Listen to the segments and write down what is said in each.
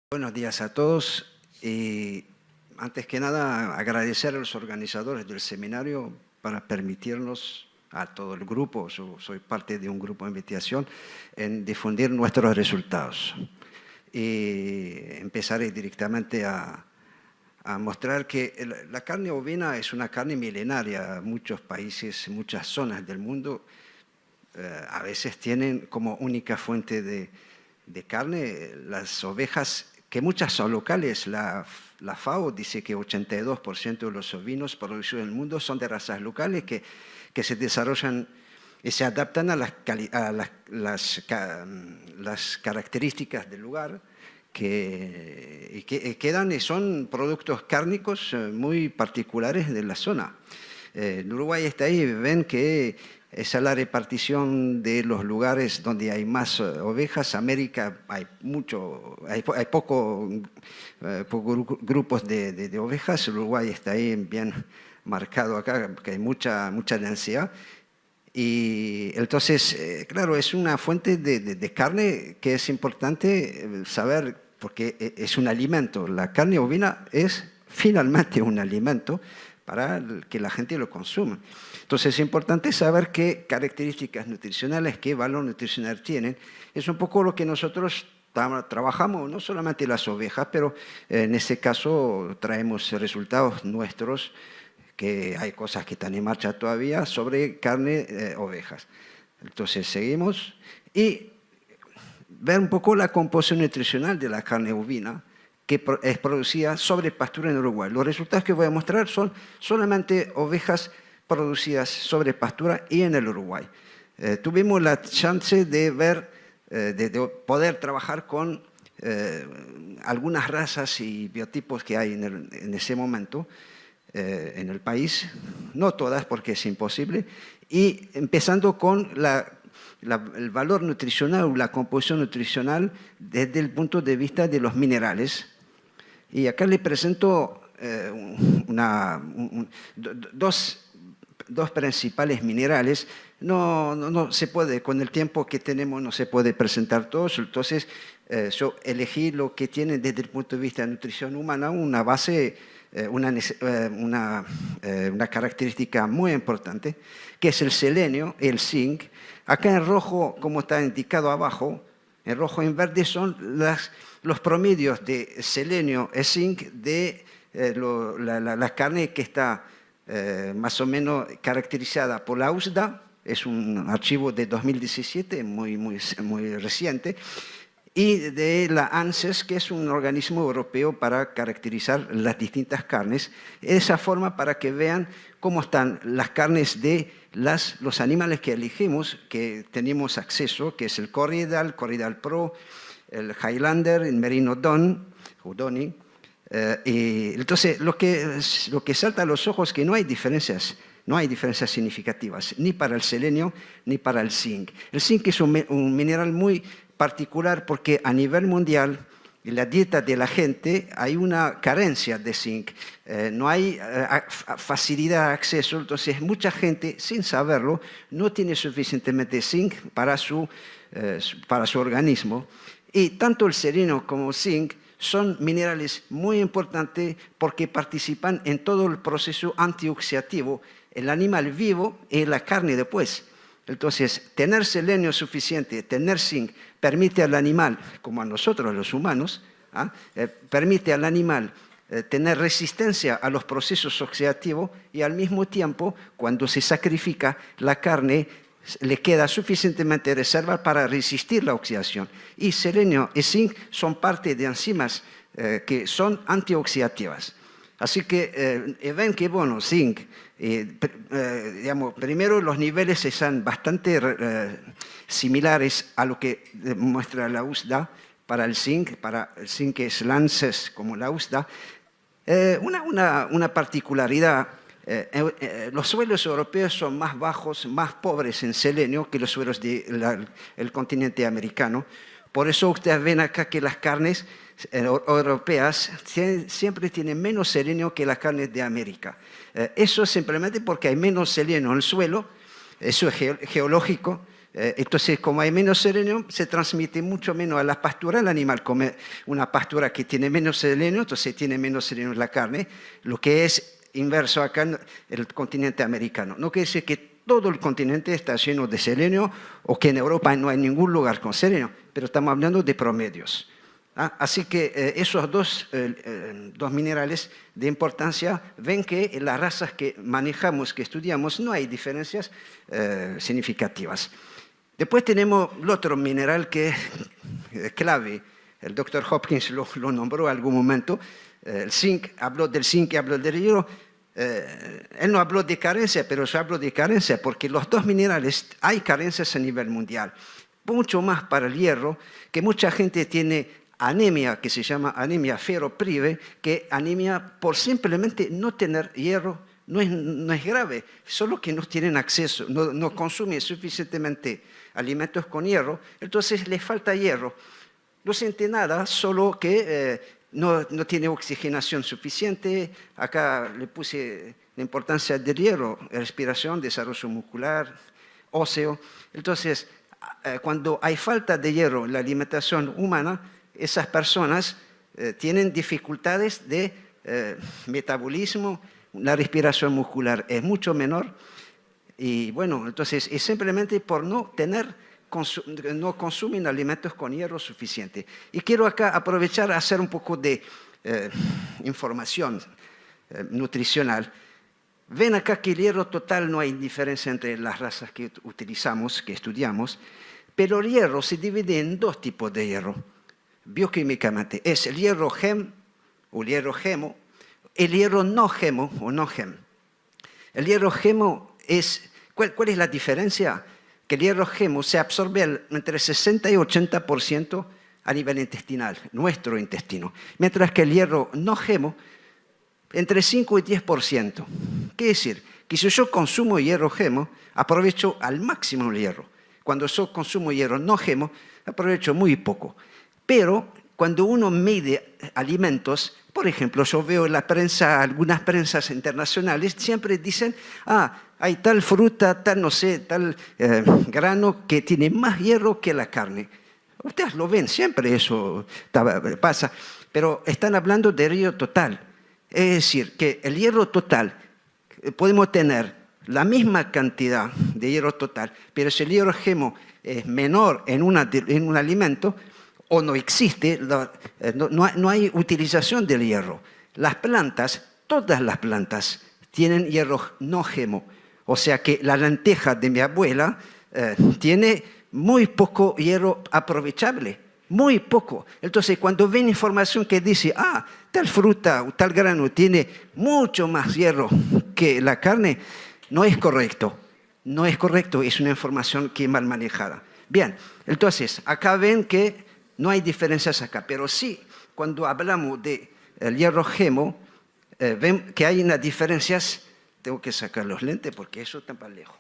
Buenos días a todos. Antes que nada, agradecer a los organizadores del seminario para permitirnos a todo el grupo, soy parte de un grupo de investigación, en difundir nuestros resultados. Empezaré directamente a mostrar que la carne ovina es una carne milenaria. Muchos países, muchas zonas del mundo a veces tienen como única fuente de carne las ovejas, que muchas son locales. La FAO dice que 82% de los ovinos producidos en el mundo son de razas locales que se desarrollan y se adaptan a las características del lugar que quedan y son productos cárnicos muy particulares de la zona. En Uruguay está ahí, ven que esa es la repartición de los lugares donde hay más ovejas. América hay pocos grupos de ovejas. Uruguay está ahí bien marcado acá, porque hay mucha densidad. Y entonces, claro, es una fuente de carne que es importante saber, porque es un alimento. La carne ovina es finalmente un alimento para que la gente lo consuma. Entonces es importante saber qué características nutricionales, qué valor nutricional tienen. Es un poco lo que nosotros trabajamos, no solamente las ovejas, pero en este caso traemos resultados nuestros, que hay cosas que están en marcha todavía, sobre carne ovejas. Entonces seguimos y ver un poco la composición nutricional de la carne ovina, que es producida sobre pastura en Uruguay. Los resultados que voy a mostrar son solamente ovejas producidas sobre pastura y en el Uruguay. Tuvimos la chance de ver, de poder trabajar con algunas razas y biotipos que hay en ese momento en el país, no todas porque es imposible, y empezando con el valor nutricional o la composición nutricional desde el punto de vista de los minerales. Y acá le presento dos principales minerales. No se puede, con el tiempo que tenemos no se puede presentar todos, entonces yo elegí lo que tiene desde el punto de vista de nutrición humana una base, una característica muy importante, que es el selenio y el zinc. Acá en rojo, como está indicado abajo, en rojo y en verde son los promedios de selenio y zinc de la carne que está más o menos caracterizada por la USDA. Es un archivo de 2017, muy reciente, y de la ANSES, que es un organismo europeo para caracterizar las distintas carnes. De esa forma, para que vean cómo están las carnes de los animales que elegimos, que tenemos acceso, que es el Corriedal Pro, el Highlander, el Merino Don, o Donny. Y entonces, lo que salta a los ojos es que no hay diferencias significativas, ni para el selenio ni para el zinc. El zinc es un mineral muy particular porque a nivel mundial, en la dieta de la gente hay una carencia de zinc, no hay facilidad de acceso, entonces mucha gente, sin saberlo, no tiene suficientemente zinc para su organismo. Y tanto el selenio como el zinc son minerales muy importantes porque participan en todo el proceso antioxidativo, el animal vivo y la carne después. Entonces, tener selenio suficiente, tener zinc, permite al animal, como a nosotros los humanos, permite al animal tener resistencia a los procesos oxidativos y al mismo tiempo, cuando se sacrifica la carne, le queda suficientemente reserva para resistir la oxidación. Y selenio y zinc son parte de enzimas que son antioxidativas. Así que ven que, bueno, zinc, digamos, primero los niveles están bastante similares a lo que muestra la USDA para el zinc que es ANSES como la USDA. Una particularidad, los suelos europeos son más bajos, más pobres en selenio que los suelos del continente americano. Por eso ustedes ven acá que las carnes europeas siempre tienen menos selenio que las carnes de América. Eso es simplemente porque hay menos selenio en el suelo, eso es geológico, Entonces, como hay menos selenio, se transmite mucho menos a la pastura. El animal come una pastura que tiene menos selenio, entonces tiene menos selenio en la carne, lo que es inverso acá en el continente americano. No quiere decir que todo el continente está lleno de selenio o que en Europa no hay ningún lugar con selenio, pero estamos hablando de promedios. Así que esos dos minerales de importancia, ven que en las razas que manejamos, que estudiamos, no hay diferencias significativas. Después tenemos el otro mineral que es clave. El doctor Hopkins lo nombró en algún momento. El zinc, habló del zinc y habló del hierro. Él no habló de carencia, pero yo hablo de carencia porque los dos minerales hay carencias a nivel mundial. Mucho más para el hierro, que mucha gente tiene anemia, que se llama anemia ferroprive, que anemia por simplemente no tener hierro. No es grave, solo que no tienen acceso, no consumen suficientemente alimentos con hierro, entonces les falta hierro. No siente nada, solo que no tiene oxigenación suficiente. Acá le puse la importancia del hierro, respiración, desarrollo muscular, óseo. Entonces, cuando hay falta de hierro en la alimentación humana, esas personas tienen dificultades de metabolismo, la respiración muscular es mucho menor y bueno, entonces es simplemente por no consumen alimentos con hierro suficiente. Y quiero acá aprovechar a hacer un poco de información nutricional. Ven acá que el hierro total no hay diferencia entre las razas que utilizamos, que estudiamos, pero el hierro se divide en dos tipos de hierro, bioquímicamente. Es el hierro gem o el hierro gemo, el hierro no gemo o no gem. El hierro gemo es, ¿cuál es la diferencia? Que el hierro gemo se absorbe entre 60 y 80% a nivel intestinal, nuestro intestino, mientras que el hierro no gemo, entre 5 y 10%. ¿Qué decir? Que si yo consumo hierro gemo, aprovecho al máximo el hierro. Cuando yo consumo hierro no gemo, aprovecho muy poco. Pero cuando uno mide alimentos, por ejemplo, yo veo en la prensa, algunas prensas internacionales, siempre dicen, hay tal fruta, tal, no sé, tal grano que tiene más hierro que la carne. Ustedes lo ven, siempre eso pasa. Pero están hablando de hierro total. Es decir, que el hierro total, podemos tener la misma cantidad de hierro total, pero si el hierro gemo es menor en un alimento, o no existe, no hay utilización del hierro. Las plantas, todas las plantas, tienen hierro no gemo. O sea que la lenteja de mi abuela tiene muy poco hierro aprovechable, muy poco. Entonces, cuando ven información que dice, tal fruta o tal grano tiene mucho más hierro que la carne, no es correcto. No es correcto, es una información que es mal manejada. Bien, entonces, acá ven que no hay diferencias acá, pero sí, cuando hablamos del hierro gemo, ven que hay unas diferencias. Tengo que sacar los lentes porque eso está para lejos.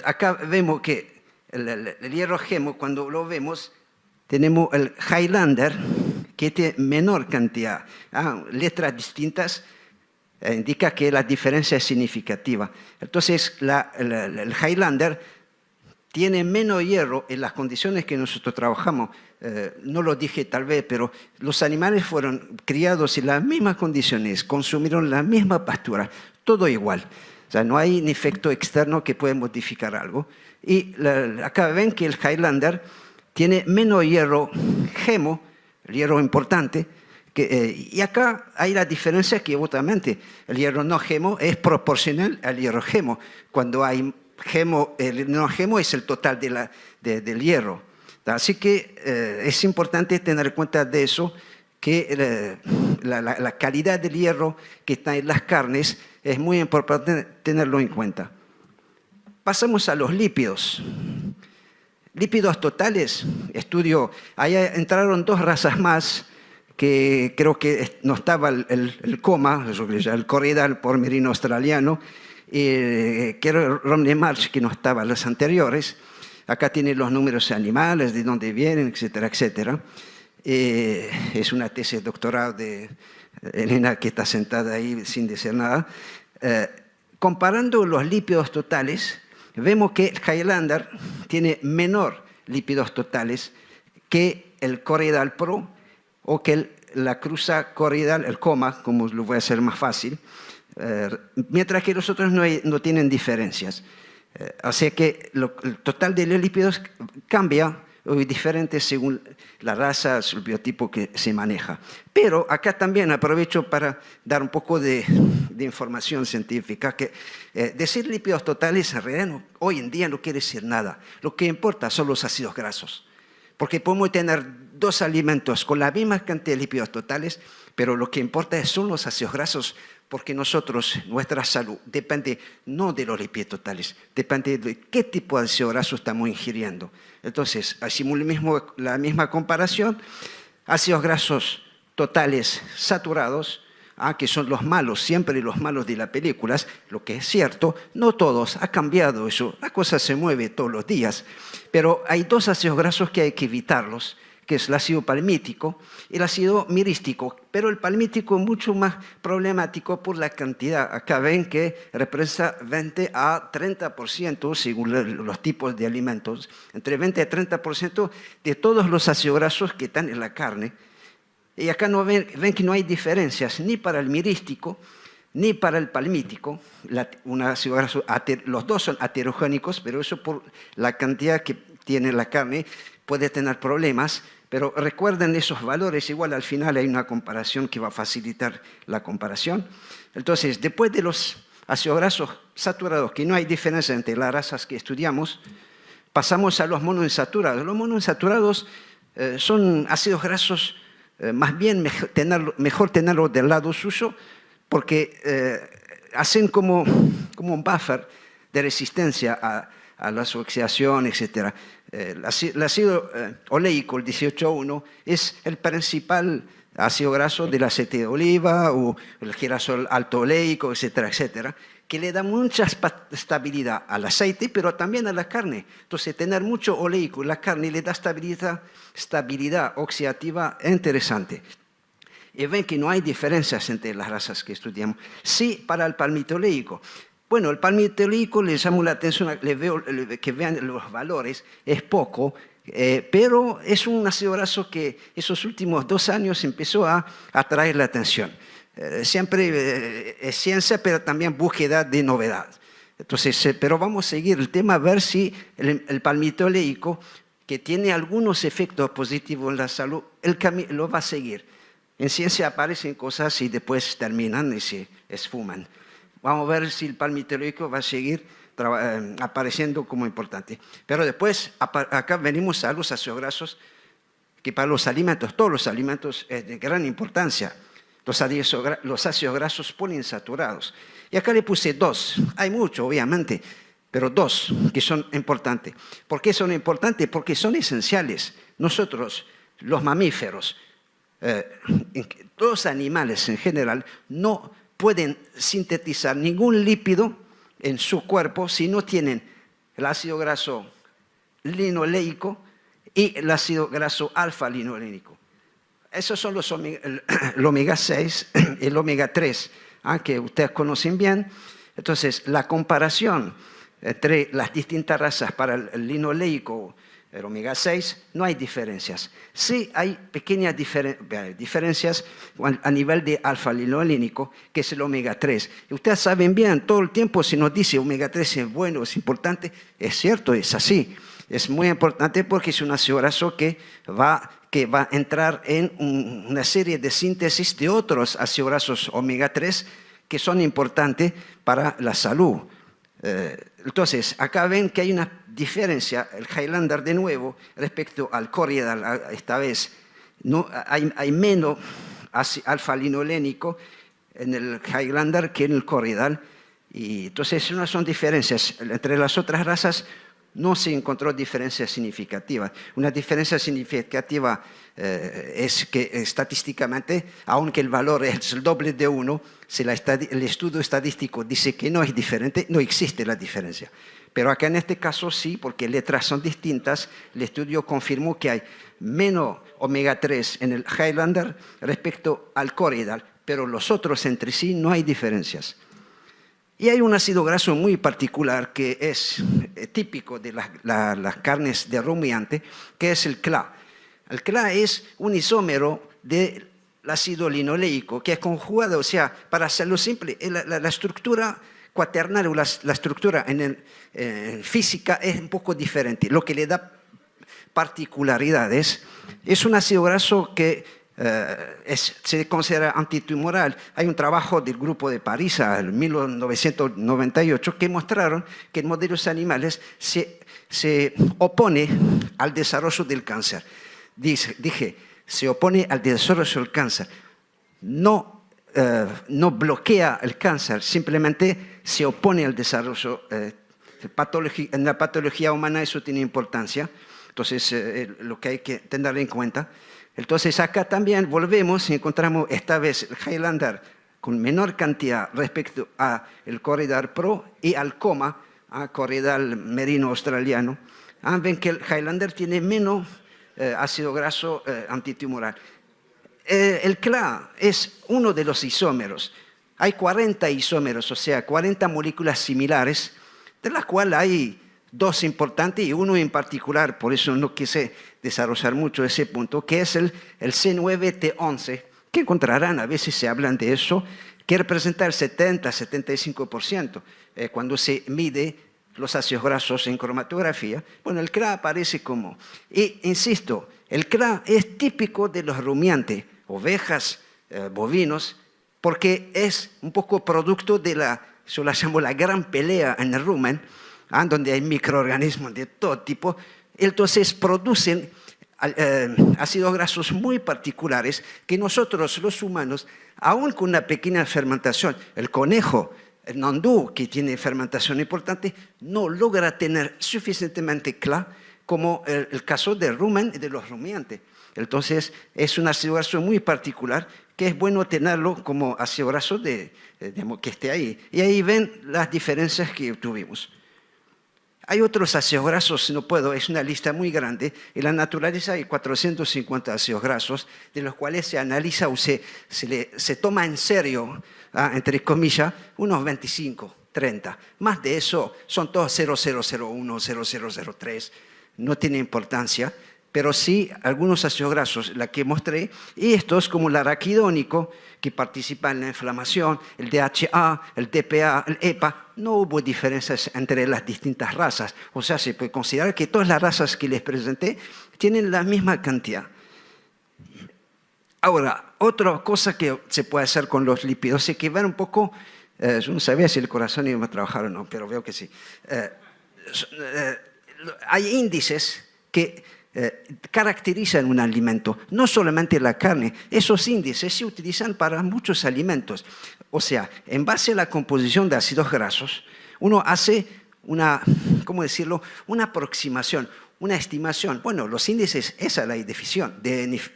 Acá vemos que el hierro gemo, cuando lo vemos, tenemos el Highlander, que tiene menor cantidad. Letras distintas indica que la diferencia es significativa. Entonces, el Highlander tiene menos hierro en las condiciones que nosotros trabajamos. No lo dije tal vez, pero los animales fueron criados en las mismas condiciones, consumieron la misma pastura, todo igual. O sea, no hay un efecto externo que pueda modificar algo. Y acá ven que el Highlander tiene menos hierro gemo, el hierro importante, y acá hay la diferencia que obviamente el hierro no gemo es proporcional al hierro gemo. Cuando hay el no gemo es el total del hierro. Así que es importante tener en cuenta de eso, que la calidad del hierro que está en las carnes es muy importante tenerlo en cuenta. Pasamos a los lípidos. Lípidos totales, ahí entraron dos razas más, que creo que no estaba el coma, el corridal por merino australiano, que era Romney Marsh, que no estaba las anteriores. Acá tiene los números animales, de dónde vienen, etcétera, etcétera. Es una tesis de doctorado de Elena, que está sentada ahí sin decir nada. Comparando los lípidos totales, vemos que el Highlander tiene menor lípidos totales que el Cordial Pro o que la cruza Cordial, el coma, como lo voy a hacer más fácil, mientras que los otros no tienen diferencias. Así que el total de los lípidos cambia o es diferente según la raza, el biotipo que se maneja. Pero acá también aprovecho para dar un poco de información científica, que decir lípidos totales en realidad hoy en día no quiere decir nada. Lo que importa son los ácidos grasos, porque podemos tener dos alimentos con la misma cantidad de lípidos totales, pero lo que importa son los ácidos grasos, porque nuestra salud depende no de los lípidos totales, depende de qué tipo de ácido graso estamos ingiriendo. Entonces, hacemos la misma comparación, ácidos grasos totales saturados, que son los malos, siempre los malos de las películas, lo que es cierto, no todos, ha cambiado eso, la cosa se mueve todos los días, pero hay dos ácidos grasos que hay que evitarlos, que es el ácido palmítico y el ácido mirístico, pero el palmítico es mucho más problemático por la cantidad. Acá ven que representa 20 a 30%, según los tipos de alimentos, entre 20 a 30% de todos los ácidos grasos que están en la carne. Y acá ven que no hay diferencias ni para el mirístico ni para el palmítico. Un ácido graso, los dos son heterogénicos, pero eso por la cantidad que tiene la carne puede tener problemas. Pero recuerden esos valores, igual al final hay una comparación que va a facilitar la comparación. Entonces, después de los ácidos grasos saturados, que no hay diferencia entre las razas que estudiamos, pasamos a los monoinsaturados. Los monoinsaturados son ácidos grasos, más bien mejor tenerlos del lado suyo, porque hacen como un buffer de resistencia a las oxidaciones, etc. El ácido oleico, el 18,1, es el principal ácido graso del aceite de oliva o el girasol alto oleico, etcétera, etcétera, que le da mucha estabilidad al aceite, pero también a la carne. Entonces, tener mucho oleico en la carne le da estabilidad oxidativa interesante. Y ven que no hay diferencias entre las razas que estudiamos. Sí, para el palmito oleico. Bueno, el palmito oleico le llamo la atención, que vean los valores, es poco, pero es un ácido graso que esos últimos 2 años empezó a atraer la atención. Siempre es ciencia, pero también búsqueda de novedad. Entonces, pero vamos a seguir el tema, a ver si el palmito oleico, que tiene algunos efectos positivos en la salud, lo va a seguir. En ciencia aparecen cosas y después terminan y se esfuman. Vamos a ver si el palmito oleico va a seguir apareciendo como importante. Pero después, acá venimos a los ácidos grasos, que para los alimentos, todos los alimentos, es de gran importancia. Los ácidos grasos poliinsaturados. Y acá le puse 2. Hay mucho, obviamente, pero 2 que son importantes. ¿Por qué son importantes? Porque son esenciales. Nosotros, los mamíferos, todos los animales en general, no pueden sintetizar ningún lípido en su cuerpo si no tienen el ácido graso linoleico y el ácido graso alfa-linolénico. Esos son el omega 6 y el omega 3, que ustedes conocen bien. Entonces, la comparación entre las distintas razas para el linoleico, el omega 6, no hay diferencias. Sí hay pequeñas diferencias a nivel de alfa-linolénico, que es el omega 3. Y ustedes saben bien, todo el tiempo se nos dice omega 3 es bueno, es importante. Es cierto, es así. Es muy importante porque es un ácido graso que va a entrar en una serie de síntesis de otros ácidos grasos omega 3 que son importantes para la salud. Entonces, acá ven que hay una diferencia, el Highlander de nuevo, respecto al Cordial, esta vez. No, hay menos alfa-linolénico en el Highlander que en el Cordial. Y entonces, no son diferencias. Entre las otras razas no se encontró diferencia significativa. Una diferencia significativa es que estadísticamente, aunque el valor es el doble de 1, si el estudio estadístico dice que no es diferente, no existe la diferencia. Pero acá en este caso sí, porque letras son distintas, el estudio confirmó que hay menos omega 3 en el Highlander respecto al Cordial, pero los otros entre sí no hay diferencias. Y hay un ácido graso muy particular que es típico de las carnes de rumiante, que es el CLA. El CLA es un isómero del ácido linoleico que es conjugado, o sea, para hacerlo simple, la estructura cuaternal o la estructura física es un poco diferente. Lo que le da particularidades es un ácido graso que se considera antitumoral. Hay un trabajo del grupo de París en 1998 que mostraron que en modelos animales se opone al desarrollo del cáncer. Dije, se opone al desarrollo del cáncer. No bloquea el cáncer, simplemente se opone al desarrollo. En la patología humana eso tiene importancia. Entonces, lo que hay que tener en cuenta. Entonces, acá también volvemos y encontramos esta vez el Highlander con menor cantidad respecto al Corriedal Pro y al Coma, Corriedal merino australiano. Ven que el Highlander tiene menos ácido graso antitumoral. El CLA es uno de los isómeros. Hay 40 isómeros, o sea, 40 moléculas similares, de las cuales hay 2 importantes y uno en particular, por eso no quise desarrollar mucho ese punto, que es el C9T11, que encontrarán, a veces se hablan de eso, que representa el 70-75% cuando se mide los ácidos grasos en cromatografía. Bueno, el CLA aparece como, y insisto, el CLA es típico de los rumiantes, ovejas, bovinos, porque es un poco producto de yo la llamo la gran pelea en el rumen, donde hay microorganismos de todo tipo, entonces producen ácidos grasos muy particulares que nosotros los humanos, aún con una pequeña fermentación, el conejo, el nandú, que tiene fermentación importante, no logra tener suficientemente CLA como el caso del rumen y de los rumiantes. Entonces es un ácido graso muy particular que es bueno tenerlo como ácido graso que esté ahí. Y ahí ven las diferencias que tuvimos. Hay otros ácidos grasos, no puedo, es una lista muy grande. En la naturaleza hay 450 ácidos grasos, de los cuales se analiza o se toma en serio, entre comillas, unos 25, 30. Más de eso son todos 0001, 0003, no tiene importancia, pero sí algunos ácidos grasos, la que mostré, y estos como el araquidónico, que participa en la inflamación, el DHA, el DPA, el EPA, no hubo diferencias entre las distintas razas. O sea, se puede considerar que todas las razas que les presenté tienen la misma cantidad. Ahora, otra cosa que se puede hacer con los lípidos es que ver un poco, yo no sabía si el corazón iba a trabajar o no, pero veo que sí. Hay índices que caracterizan un alimento, no solamente la carne. Esos índices se utilizan para muchos alimentos. O sea, en base a la composición de ácidos grasos, uno hace ¿cómo decirlo? Una aproximación, una estimación. Bueno, los índices, esa es la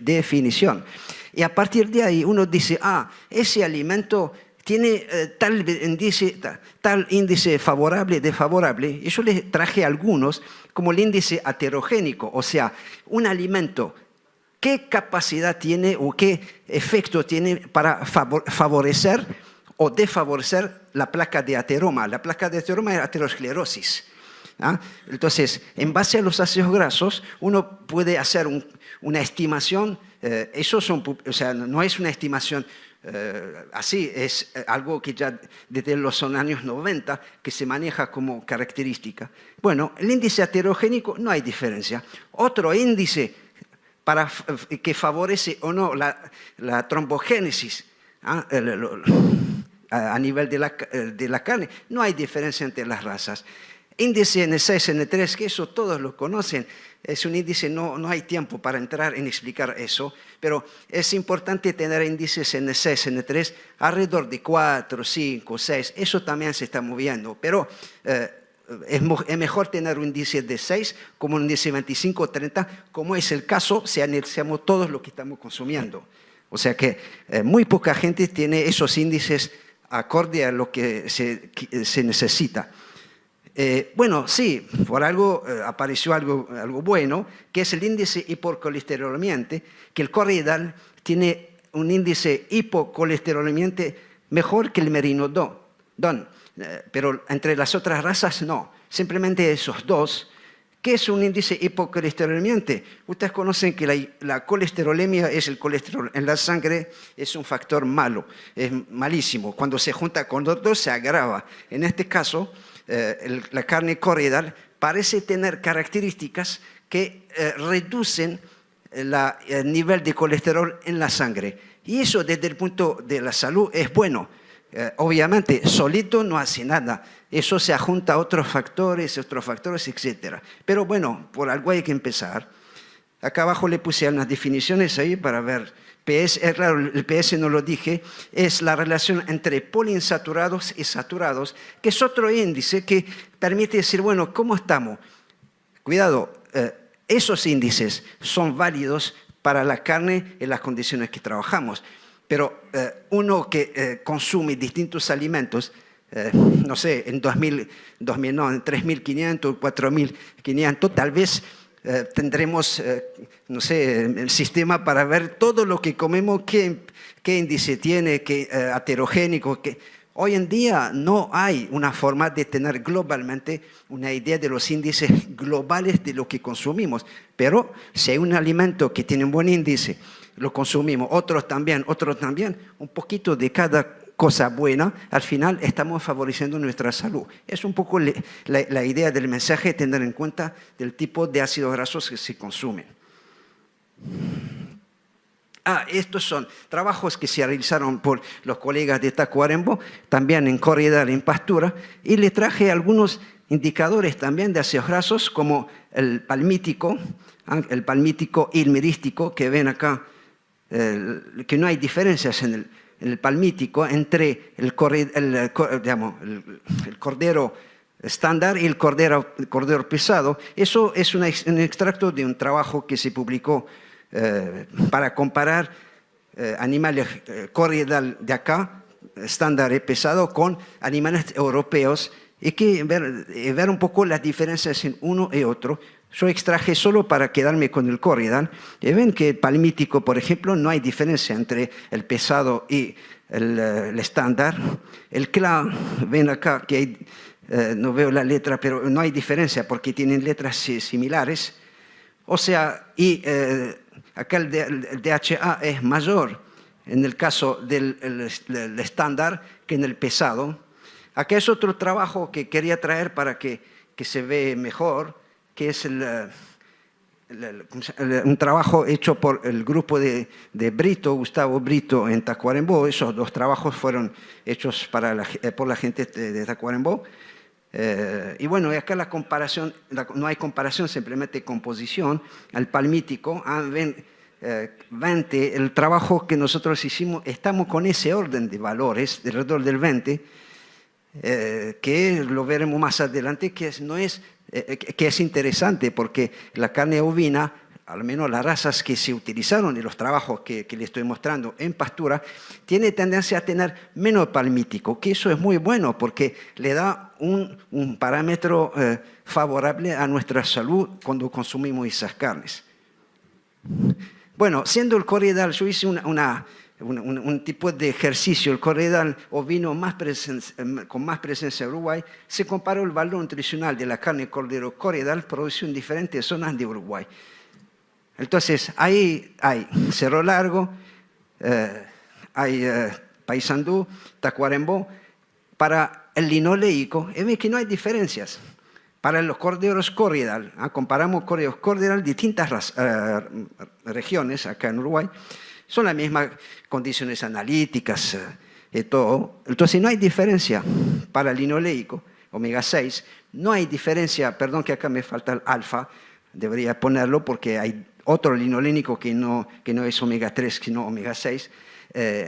definición. Y a partir de ahí uno dice, ese alimento tiene tal índice favorable, desfavorable. Y yo les traje algunos, como el índice heterogénico, o sea, un alimento, ¿qué capacidad tiene o qué efecto tiene para favorecer o desfavorecer la placa de ateroma? La placa de ateroma es aterosclerosis. Entonces, en base a los ácidos grasos, uno puede hacer una estimación. O sea, no es una estimación así, es algo que ya desde los años 90 que se maneja como característica. Bueno, el índice heterogénico no hay diferencia. Otro índice que favorece o no la trombogénesis a nivel de la carne, no hay diferencia entre las razas. Índice N6, N3, que eso todos lo conocen, es un índice, no hay tiempo para entrar en explicar eso, pero es importante tener índices N6, N3 alrededor de 4, 5, 6, eso también se está moviendo, pero es mejor tener un índice de 6 como un índice 25 o 30, como es el caso si analizamos todos lo que estamos consumiendo. O sea que muy poca gente tiene esos índices acorde a lo que se necesita. Bueno, sí, por algo apareció algo bueno, que es el índice hipocolesterolemiante, que el Corriedal tiene un índice hipocolesterolemiante mejor que el Merino Don. pero entre las otras razas no. Simplemente esos dos. ¿Qué es un índice hipocolesterolemiante? Ustedes conocen que la colesterolemia es el colesterol en la sangre, es un factor malo, es malísimo. Cuando se junta con otros se agrava. En este caso, la carne corriedal parece tener características que reducen el nivel de colesterol en la sangre. Y eso desde el punto de la salud es bueno. Obviamente, solito no hace nada. Eso se adjunta a otros factores, etc. Pero bueno, por algo hay que empezar. Acá abajo le puse unas definiciones ahí para ver. PS, claro, el PS no lo dije, es la relación entre poliinsaturados y saturados, que es otro índice que permite decir, bueno, ¿cómo estamos? Cuidado, esos índices son válidos para la carne en las condiciones que trabajamos. Pero uno que consume distintos alimentos, no sé, en 3.500, 4.500, tal vez tendremos, no sé, el sistema para ver todo lo que comemos, qué índice tiene, qué heterogénico. Hoy en día no hay una forma de tener globalmente una idea de los índices globales de lo que consumimos. Pero si hay un alimento que tiene un buen índice, lo consumimos, otros también, un poquito de cada cosa buena, al final estamos favoreciendo nuestra salud. Es un poco la idea del mensaje, tener en cuenta del tipo de ácidos grasos que se consumen. Estos son trabajos que se realizaron por los colegas de Tacuarembó, también en corriedal, en pastura, y le traje algunos indicadores también de ácidos grasos, como el palmítico y el mirístico, que ven acá, que no hay diferencias en el palmítico entre el cordero estándar y el cordero pesado. Eso es un extracto de un trabajo que se publicó para comparar animales corriedal de acá, estándar y pesado, con animales europeos y ver un poco las diferencias en uno y otro. Yo extraje solo para quedarme con el corriedal. Y ven que el palmítico, por ejemplo, no hay diferencia entre el pesado y el estándar. El CLA, ven acá que hay, no veo la letra, pero no hay diferencia porque tienen letras similares. O sea, acá el DHA es mayor en el caso del estándar que en el pesado. Acá es otro trabajo que quería traer para que se ve mejor, que es un trabajo hecho por el grupo de Brito, Gustavo Brito, en Tacuarembó. Esos dos trabajos fueron hechos por la gente de Tacuarembó. Y bueno, acá la comparación, no hay comparación, simplemente composición. Al palmítico, ven, 20, el trabajo que nosotros hicimos, estamos con ese orden de valores, alrededor del 20, que lo veremos más adelante, que es interesante porque la carne ovina, al menos las razas que se utilizaron en los trabajos que les estoy mostrando en pastura, tiene tendencia a tener menos palmítico, que eso es muy bueno porque le da un parámetro favorable a nuestra salud cuando consumimos esas carnes. Bueno, siendo el corriedal, yo hice un tipo de ejercicio, el corriedal ovino con más presencia en Uruguay, se comparó el valor nutricional de la carne cordero corriedal producido en diferentes zonas de Uruguay. Entonces, ahí hay Cerro Largo, hay Paysandú, Tacuarembó. Para el linoleico, ven que no hay diferencias. Para los corderos corriedal, comparamos corderos corriedal de distintas regiones acá en Uruguay, son las mismas condiciones analíticas y todo. Entonces no hay diferencia para el linoleico, omega 6, no hay diferencia, perdón que acá me falta el alfa, debería ponerlo porque hay otro linolénico que no es omega 3, sino omega 6.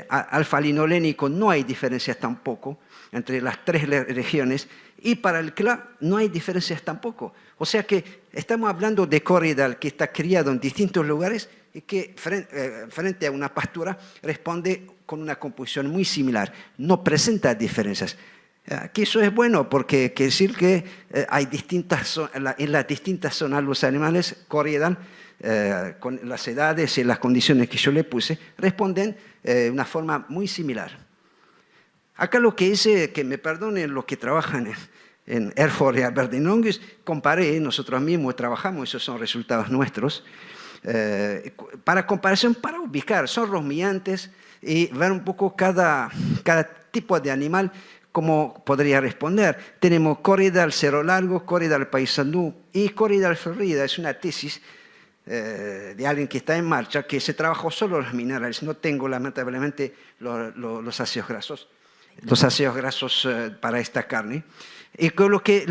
Alfa-linolénico no hay diferencias tampoco entre las tres regiones, y para el CLA no hay diferencias tampoco. O sea que estamos hablando de corriedal que está criado en distintos lugares y que frente a una pastura responde con una composición muy similar, no presenta diferencias. Aquí eso es bueno porque quiere decir que hay en las distintas zonas los animales corriedal, con las edades y las condiciones que yo le puse, responden de una forma muy similar. Acá lo que hice, que me perdonen los que trabajan en Hereford y Aberdeen Angus, comparé, nosotros mismos trabajamos, esos son resultados nuestros, para comparación, para ubicar, son rumiantes y ver un poco cada tipo de animal, cómo podría responder. Tenemos Corydal Cerro Largo, Corydal Paysandú y Corydal Florida. Es una tesis de alguien que está en marcha, que se trabajó solo los minerales. No tengo lamentablemente los ácidos grasos para esta carne. Y lo que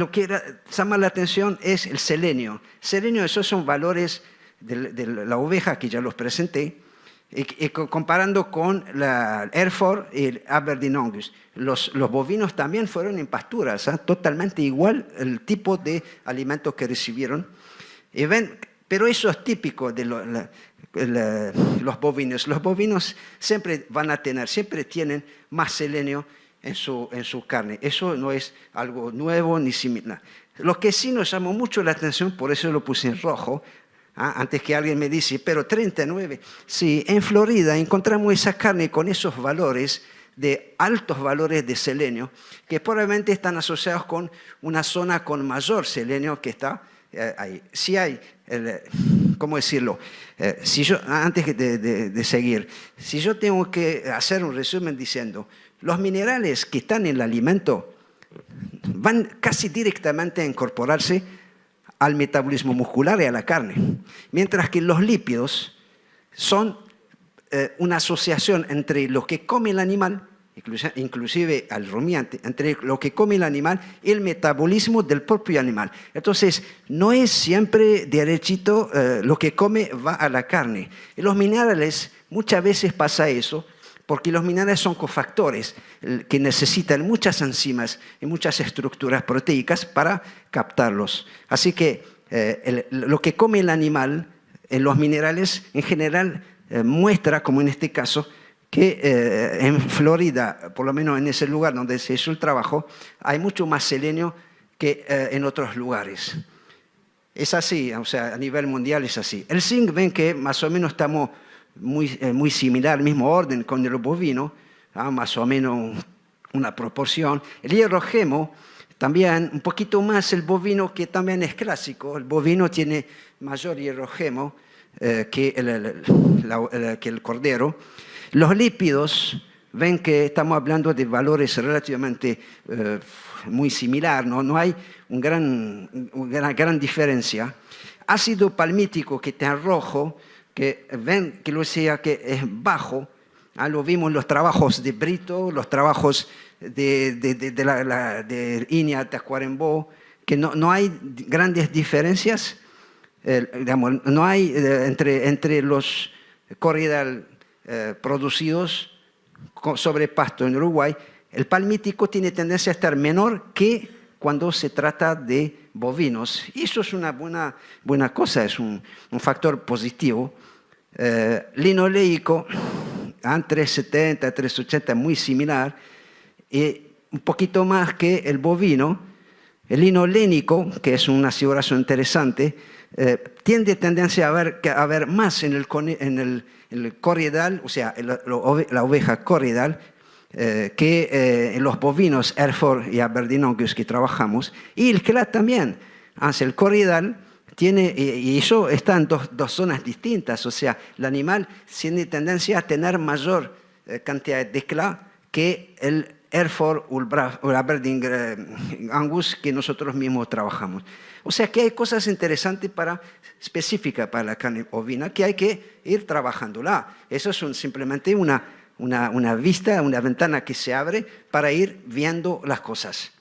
llama la atención es el selenio. Selenio, esos son valores de la oveja que ya los presenté, y comparando con la Hereford y el Aberdeen Angus. Los bovinos también fueron en pasturas, totalmente igual el tipo de alimentos que recibieron. Y ven, pero eso es típico de los bovinos. Los bovinos siempre tienen más selenio en su carne. Eso no es algo nuevo ni similar. Lo que sí nos llamó mucho la atención, por eso lo puse en rojo, antes que alguien me dice, pero 39. Sí, en Florida encontramos esa carne con esos valores, de altos valores de selenio, que probablemente están asociados con una zona con mayor selenio que está ahí. Si hay, ¿cómo decirlo? Antes de seguir, si yo tengo que hacer un resumen diciendo, los minerales que están en el alimento van casi directamente a incorporarse al metabolismo muscular y a la carne, mientras que los lípidos son una asociación entre lo que come el animal, inclusive al rumiante, entre lo que come el animal y el metabolismo del propio animal. Entonces, no es siempre derechito lo que come va a la carne. En los minerales muchas veces pasa eso, porque los minerales son cofactores que necesitan muchas enzimas y muchas estructuras proteicas para captarlos. Así que lo que come el animal en los minerales en general muestra, como en este caso, que en Florida, por lo menos en ese lugar donde se hizo el trabajo, hay mucho más selenio que en otros lugares. Es así, o sea, a nivel mundial es así. El zinc, ven que más o menos estamos muy similar, mismo orden con el bovino, más o menos una proporción. El hierro-gemo, también un poquito más el bovino, que también es clásico. El bovino tiene mayor hierro-gemo que el cordero. Los lípidos, ven que estamos hablando de valores relativamente muy similares, no hay una gran diferencia. Ácido palmítico, que está en rojo, que ven que lo decía que es bajo, lo vimos en los trabajos de Brito, los trabajos de Iña Tacuarembó, que no hay grandes diferencias, digamos, no hay entre los corridal producidos sobre pasto en Uruguay. El palmítico tiene tendencia a estar menor que cuando se trata de bovinos. Y eso es una buena cosa, es un factor positivo. Linoleico, a 370, 380, muy similar, y un poquito más que el bovino. El linolénico, que es un ácido graso interesante, tiene tendencia a haber más en el corridal, o sea, la oveja corridal, que en los bovinos Hereford y Aberdeen Angus que trabajamos, y el CLAD también. El corridal tiene, y eso está en dos zonas distintas, o sea, el animal tiene tendencia a tener mayor cantidad de CLAD que el Hereford o el Aberdeen Angus que nosotros mismos trabajamos. O sea que hay cosas interesantes específicas para la carne ovina que hay que ir trabajándola. Eso es simplemente una vista, una ventana que se abre para ir viendo las cosas.